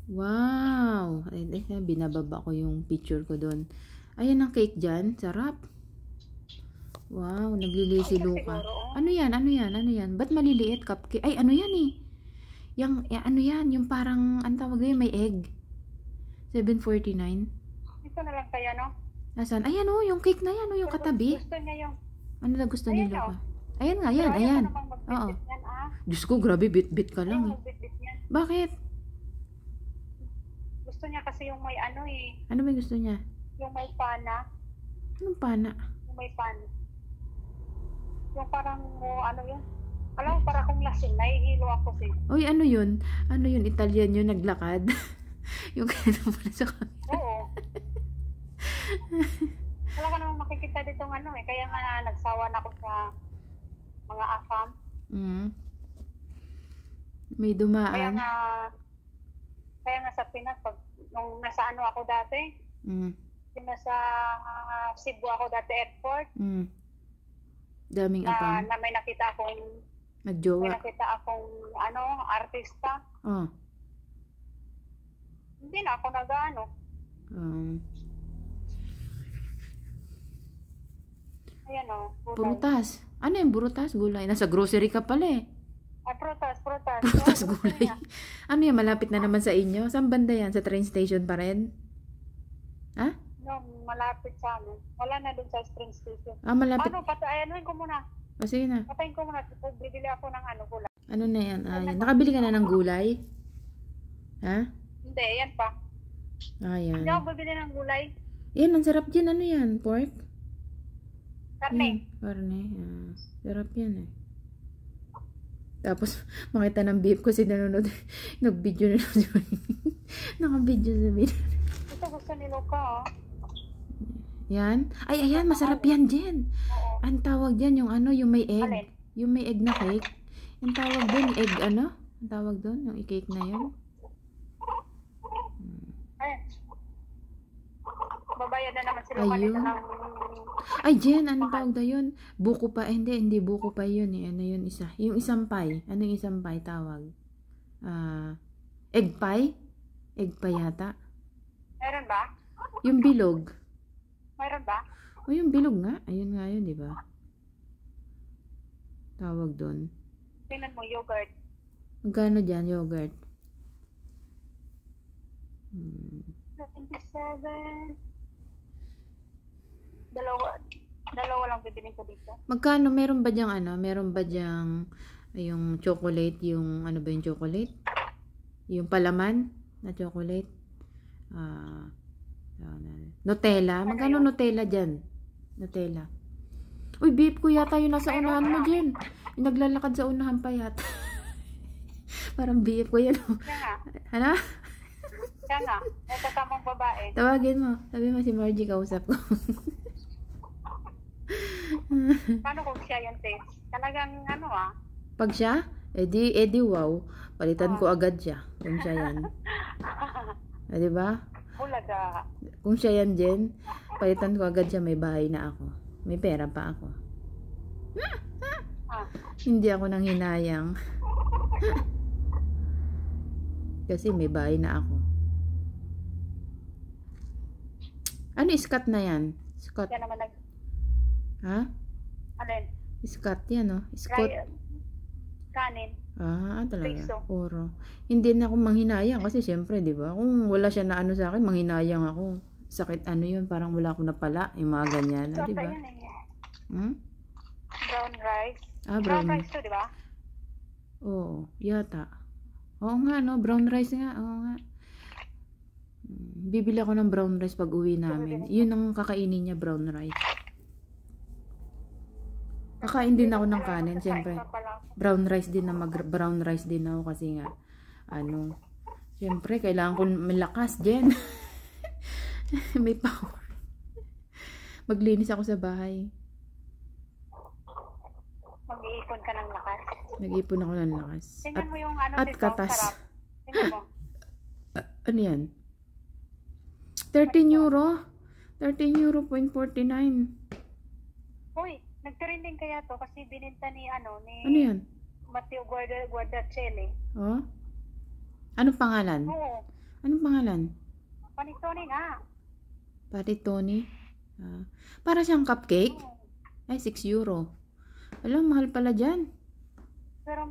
Wow! Ay, binababa ko yung picture ko doon. Ayan ang cake dyan. Sarap. Wow, naglili si Luca. Ano yan? Ano yan? Ano yan? Ba't maliliit cupcake? Ay, ano yan eh? Yung, ano yan? Yung parang, ano tawag yun? May egg. 7.49. Ito na lang kaya, no? Nasaan? Ayan o, yung cake na yan o, yung katabi. Gusto niya yung... Ano na gusto ni Ayan, Luca? oh. Ayan nga, ayan, Pero ayaw ayan. ko namang Oo. magbitbit yan, ah. Diyos ko, grabe, bit-bit ka Ayaw lang eh. magbitbit yan. Bakit? Gusto niya kasi yung may ano eh. Ano ba gusto niya? Yung may pana. Anong pana? Yung may pana. Yung parang, ano yun? Alam mo, para kung lasing, nahihilo ako eh. Uy, ano yun? Ano yun? Italian yun, naglakad? Yung kaya mo na sa kanya. Oo. Wala ka namang makikita dito ng ano eh. Kaya nga nagsawa na ako sa mga afam. May dumaan. Kaya nga sa Pinas, pag, nung nasa ano ako dati, nasa Cebu ako dati airport, daming apam. na may nakita akong Nagjowa. may nakita akong ano, artista. Oh. Hindi na ako nag-ano. Ayan o. Burutas. Ano yung burutas? Gulay. Nasa grocery ka pala eh. Prutas. Burutas, gulay. Ano yan? Malapit na naman sa inyo? Saan banda yan? Sa train station pa rin? Ha? No, malapit sa amin. Wala na dun sa train station. Malapit. Ano, patayin ko muna. Sige na. Patayin ko muna. Bibili ako ng ano, gulay. Ano na yan? Yan. Nakabili ka na ng gulay? Ha? Hindi, yan pa. Yan. Hindi ako bibili ng gulay. Yan, ang sarap dyan. Ano yan? Pork? Karne. Karne. Sarap yan eh. Tapos, makita ng beef ko si nanonood. Nag-video na naman. Naka-video sa video. Ito gusto ni Luca, oh. Yan. Ay, ayan. Masarap yan, Jen. Oo. Ang tawag dyan, yung ano, yung may egg. Alin? Yung may egg na cake. Yung tawag doon, egg ano? Ang tawag doon, yung cake na yun. Ayan. Babayad na naman si Luca Ayun. nito ng... Ay, Jen, anong tawag na yun? Buko pa. Hindi buko pa yun eh. Ano yun isa? Yung isang pie. Ano yung isang pie tawag? Egg pie? Egg pie yata. Meron ba? Yung bilog. Meron ba? O yung bilog nga. Ayun nga yun, di ba? Tawag doon. Tingnan mo, yogurt. Magkano dyan, yogurt? 27. Dalawa lang bibiling ko dito. Magkano? Meron ba dyang ano? Meron ba dyang yung chocolate? Yung ano ba yung chocolate? Yung palaman na chocolate? Nutella? Magkano Nutella dyan? Nutella. Uy, beef ko yata yung nasa unahan mo dyan. Yung naglalakad sa unahan pa yata. Parang beef ko yan. Ano? Kaya nga, may kasamang babae. Tawagin mo. Sabi mo si Margie, kausap ko. Paano kung siya yung taste? Talagang ano ah. Pag siya, edi wow. Palitan ko agad siya. Kung siya yan. Diba? Bulaga. Kung siya yan, Jen, palitan ko agad siya. May bahay na ako. May pera pa ako. Hindi ako nang hinayang. Kasi may bahay na ako. Ano iskat na yan? Scott. Yan naman Ha? alin? Scott yan, no? Scott. Kanin. Talaga. Piso. Oro. Hindi na ako manghinayang kasi syempre, di ba? Kung wala siya na ano sa akin, manghinayang ako. Sakit ano yun, parang wala akong napala. Yung mga ganyan, di ba? Brown rice. Brown rice to, di ba? Oo, yata. Oo nga, no? Brown rice nga. Oo nga. Bibili ako ng brown rice pag uwi namin. Yun ang kakainin niya, brown rice. Kakain din ako ng kanin, siyempre. Brown rice din na brown rice din ako kasi nga ano, siyempre kailangan ko malakas, Jen. May power. Maglinis ako sa bahay. Mag-iipon ka ng lakas. Nag-iipon ako ng lakas. Tingnan mo yung ano at dito, katas. sarap. Tingnan mo. Ano yan? 13 euro? 13 euro .49. Uy, nagtrending kaya to kasi bininta ni ano Ano yan? Matteo Guardacelli. Oh? Anong pangalan? Oo. Anong pangalan? Panitone nga. Panettone? Para siyang cupcake? Ay, 6 euro. Alam, mahal pala dyan. Pero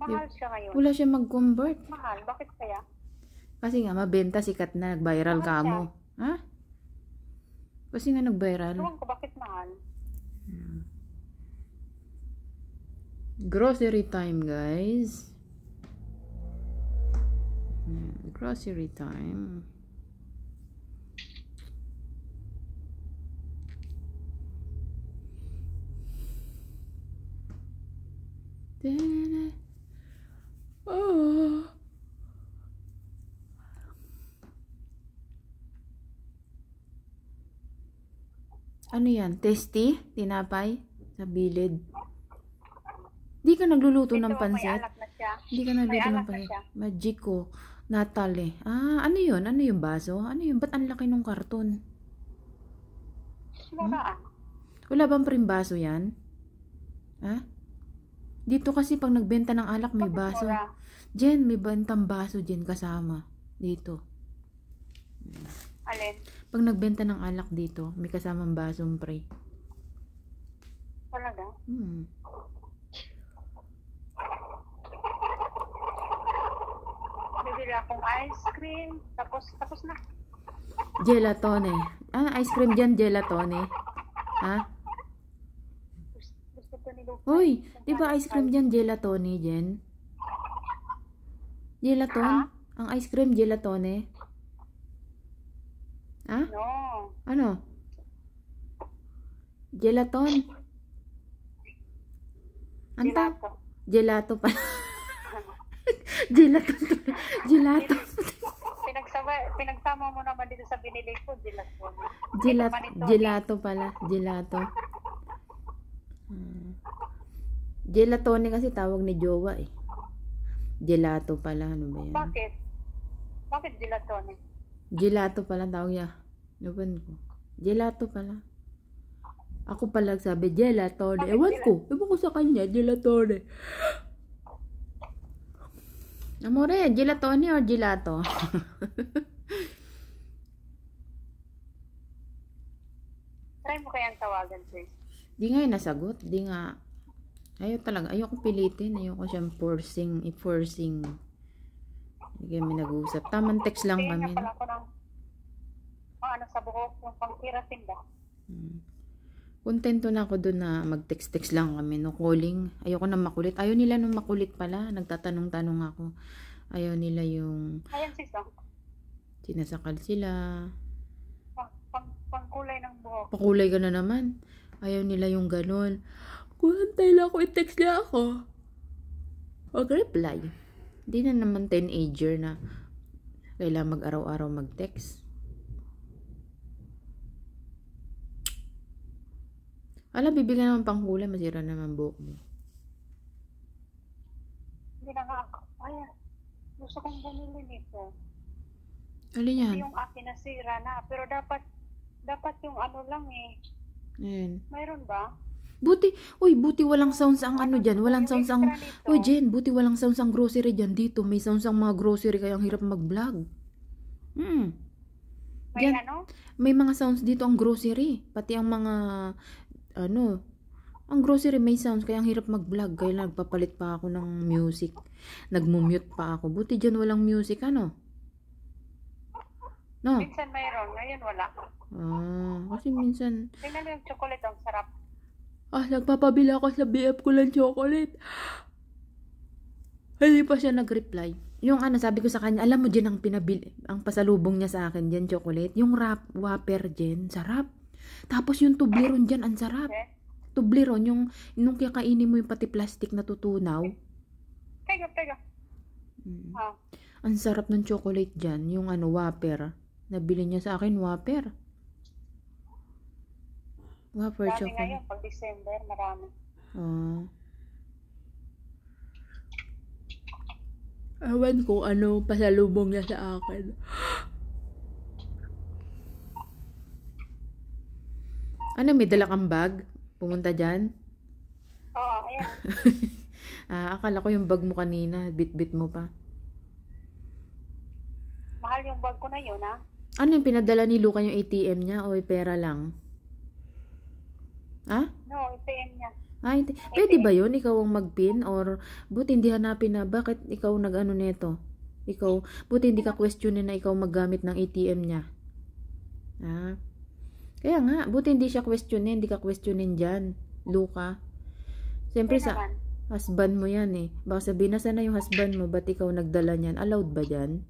mahal siya ngayon. Wala siya mag-convert. Mahal? Bakit kaya? Kasi nga, mabenta, sikat na, nag-viral ka mo. Ha? Kasi nga nag-viral. Ewan ko bakit mahal. Grocery time, guys. Grocery time. Oh. Ano yan? Tasty? Tinapay? Sa bilid? Di ka nagluluto ng pansit? Di ka nagluluto ng pansit? Magico. Natale. Ano yun? Ano yung baso? Ano yun? Ba't ang laki ng karton? Wala bang primbaso yan? Ha? Dito kasi pag nagbenta ng alak may baso. Jen, may bentang baso Jen kasama. Dito. Alin? Pag nagbenta ng alak dito, may kasamang basong pre. Talaga? Bibili akong ice cream. Tapos na. Gelatone. Ice cream dyan, gelatone. Ha? Gusto ko niluto. Uy, di ba ice cream dyan, gelatone, Jen? Gelaton? Ang ice cream, gelatone? Ha? No. Ano? Gelaton? Gelato. Gelato pa. Gelato. Gelato. Pinagsama mo naman dito sa binili ko, gelato. Gelato pala. Gelato. Gelatone kasi tawag ni Jowa eh. Gelato pala. Ano ba yan? Bakit? Bakit gelatone? Gelato pala tawag niya. Ewan ko. Gelato pala. Ako pala sabi, gelatone. Ewan ko sa kanya, gelatone. Amore, gelatone or gelato? Try mo kayang tawagan, sis. Di nga yung nasagot. Di nga. Ayoko pilitin. Ayoko siyang forcing. Hindi kami nag-uusap. Tamang text lang kami. Kaya nga pala ko ng ano sa buhok, yung pang-keratin ba? Kontento na ako doon na mag-text lang kami. No calling. Ayoko na makulit. Ayaw nila nung makulit pala. Nagtatanong-tanong ako. Ayaw nila yung ayan sis, sinasakal sila. Pangkulay ng buhok. Pakulay ka na naman. Ayaw nila yung ganon. Kung antay lang ako, i-text niya ako. Mag-reply. Hindi na naman teenager na kailangan mag-araw-araw mag-text. Alam, bibigyan naman pang kulay, masira naman buhok mo. Hindi na nga ako. Ayan. Gusto kong bumili nito. Alin yan? Yung akin nasira na. Pero dapat yung ano lang eh. Ayan. Mayroon ba? Buti walang sounds ang ano dyan. Walang sounds ang, Jen, buti walang sounds ang grocery dyan dito. May sounds ang mga grocery kaya ang hirap mag-vlog. May Dyan, ano? may mga sounds dito ang grocery. Pati ang mga, ang grocery may sounds kaya ang hirap mag-vlog. Kaya nagpapalit pa ako ng music. Nagmumute pa ako. Buti dyan walang music, ano? No? Minsan mayroon. Ngayon wala. Kasi minsan, Tingnan mo yung chocolate. Ang sarap. nagpapabila ako sa BF ko lang chocolate. Hindi pa siya nag-reply. Yung sabi ko sa kanya, alam mo dyan ang pasalubong niya sa akin dyan, chocolate. Yung Whopper dyan, sarap. Tapos yung Toblerone dyan, ang sarap. Okay. Toblerone, yung kakainin mo yung pati plastic na tutunaw. Teka. Ang sarap ng chocolate dyan, yung Whopper. Nabili niya sa akin, Whopper. Whopper Dami chocolate. ngayon, pag December, marami. Ewan ko ano pasalubong niya sa akin. May dala kang bag? Pumunta dyan? Oo, ayan. Akala ko yung bag mo kanina, bit-bit mo pa. Mahal mahal yung bag ko na yun, ha? Ano yung pinadala ni Luca, yung ATM niya o yung pera lang? Ha? No, ATM niya. Ay, pwede ba yun? Ikaw ang mag-pin? Or buti hindi hanapin na bakit ikaw nag-ano neto? Ikaw, buti hindi ka questionin na ikaw maggamit ng ATM niya. Ha? Kaya nga, buti hindi siya questionin, hindi ka questionin dyan, Luca. Siyempre sa husband mo yan eh. Baka sabihin na sana yung husband mo, ba't ikaw nagdala niyan? Allowed ba dyan?